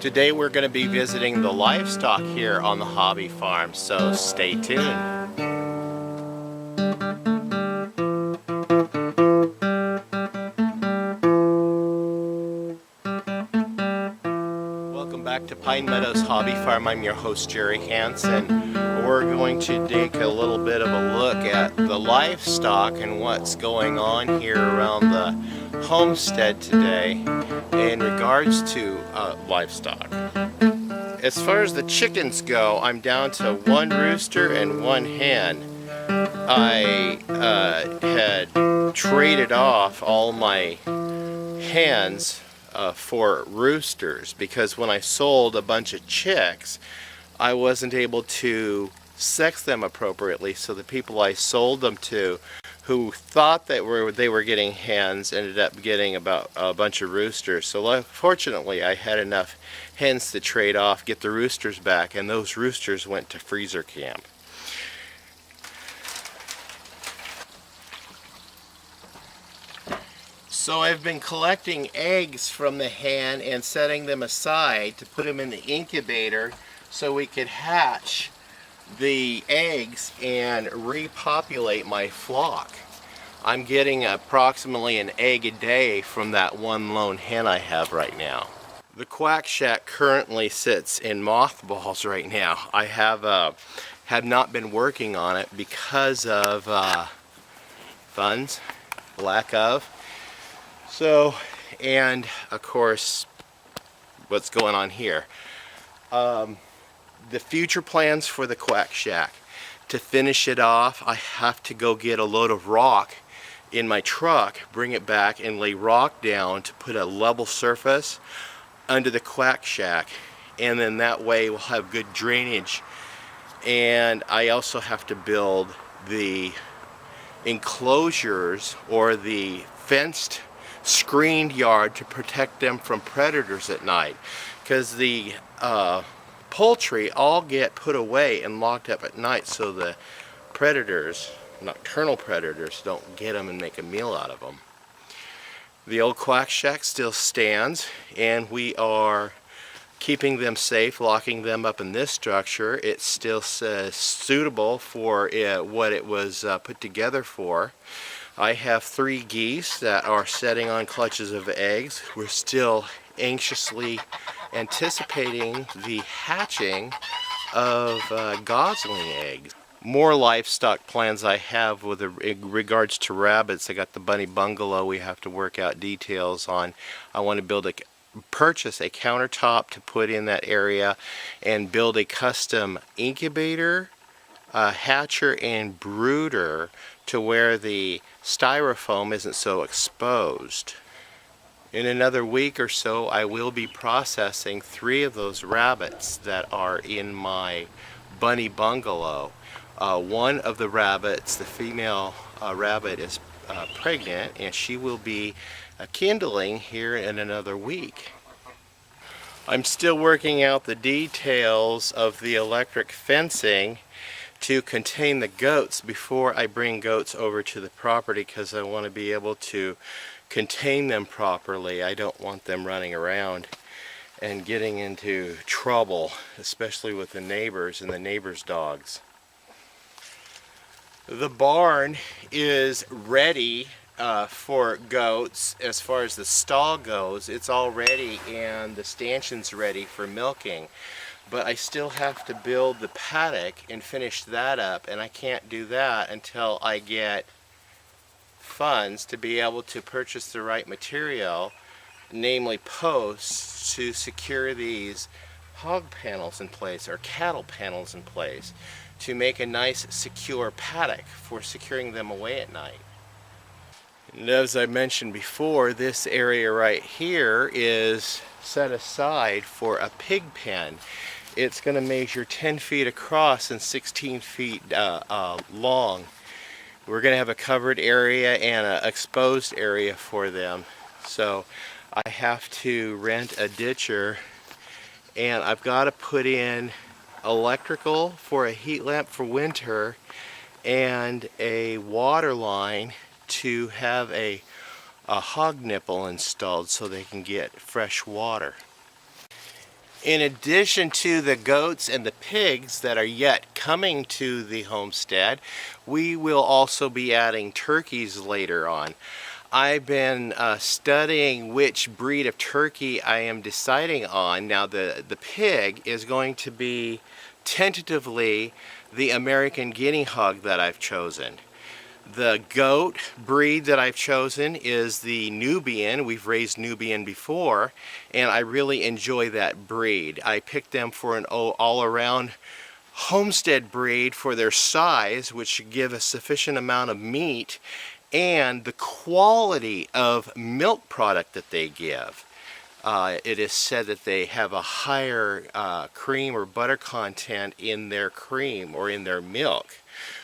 Today we're going to be visiting the livestock here on the hobby farm, so stay tuned. Welcome back to Pine Meadows Hobby Farm. I'm your host Jerry Hansen. We're going to take a little bit of a look at the livestock and what's going on here around the homestead today in regards to livestock. As far as the chickens go, I'm down to one rooster and one hen. I had traded off all my hens for roosters because when I sold a bunch of chicks, I wasn't able to sex them appropriately, so the people I sold them to who thought that they were getting hens ended up getting about a bunch of roosters. So fortunately I had enough hens to trade off, get the roosters back, and those roosters went to freezer camp. So I've been collecting eggs from the hen and setting them aside to put them in the incubator so we could hatch the eggs and repopulate my flock. I'm getting approximately an egg a day from that one lone hen I have right now. The Quack Shack currently sits in mothballs right now. I have not been working on it because of funds, lack of. So, and of course, what's going on here. The future plans for the Quack Shack. To finish it off, I have to go get a load of rock in my truck, bring it back and lay rock down to put a level surface under the Quack Shack, and then that way we'll have good drainage. And I also have to build the enclosures or the fenced screened yard to protect them from predators at night, because the poultry all get put away and locked up at night so the predators, nocturnal predators, don't get them and make a meal out of them. The old Quack Shack still stands, and we are keeping them safe, locking them up in this structure. It's still suitable for what it was put together for. I have 3 geese that are setting on clutches of eggs. We're still anxiously anticipating the hatching of gosling eggs. More livestock plans I have with regards to rabbits. I got the bunny bungalow we have to work out details on. I want to purchase a countertop to put in that area and build a custom incubator, hatcher, and brooder to where the styrofoam isn't so exposed. In another week or so, I will be processing 3 of those rabbits that are in my bunny bungalow. One of the rabbits, the female rabbit, is pregnant, and she will be kindling here in another week. I'm still working out the details of the electric fencing to contain the goats before I bring goats over to the property, because I want to be able to contain them properly. I don't want them running around and getting into trouble, especially with the neighbors and the neighbors' dogs. The barn is ready for goats. As far as the stall goes, it's all ready and the stanchion's ready for milking. But I still have to build the paddock and finish that up, and I can't do that until I get funds to be able to purchase the right material, namely posts, to secure these hog panels in place or cattle panels in place to make a nice secure paddock for securing them away at night. And as I mentioned before, this area right here is set aside for a pig pen. It's going to measure 10 feet across and 16 feet long. We're going to have a covered area and an exposed area for them. So I have to rent a ditcher, and I've got to put in electrical for a heat lamp for winter and a water line to have a hog nipple installed so they can get fresh water. In addition to the goats and the pigs that are yet coming to the homestead, we will also be adding turkeys later on. I've been studying which breed of turkey I am deciding on. Now the pig is going to be tentatively the American guinea hog that I've chosen. The goat breed that I've chosen is the Nubian. We've raised Nubian before, and I really enjoy that breed. I picked them for an all-around homestead breed for their size, which should give a sufficient amount of meat, and the quality of milk product that they give. It is said that they have a higher cream or butter content in their cream or in their milk,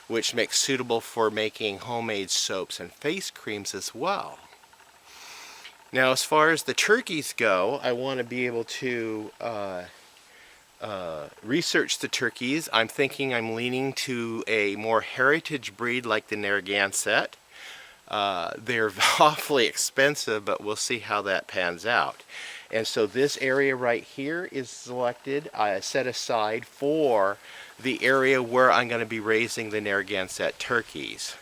which makes suitable for making homemade soaps and face creams as well. Now, as far as the turkeys go, I want to be able to research the turkeys. I'm thinking I'm leaning to a more heritage breed like the Narragansett. They're awfully expensive, but we'll see how that pans out. And so this area right here is selected, set aside for the area where I'm going to be raising the Narragansett turkeys.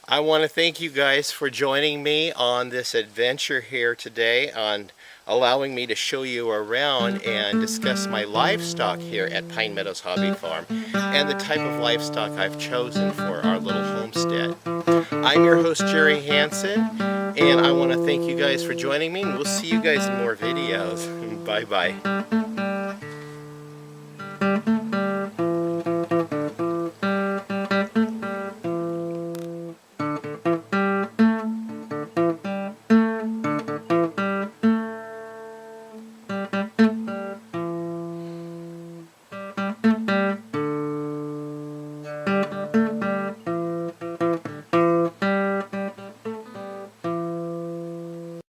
I want to thank you guys for joining me on this adventure here today, on allowing me to show you around and discuss my livestock here at Pine Meadows Hobby Farm and the type of livestock I've chosen for our little homestead. I'm your host, Jerry Hansen, and I want to thank you guys for joining me, and we'll see you guys in more videos. Bye-bye.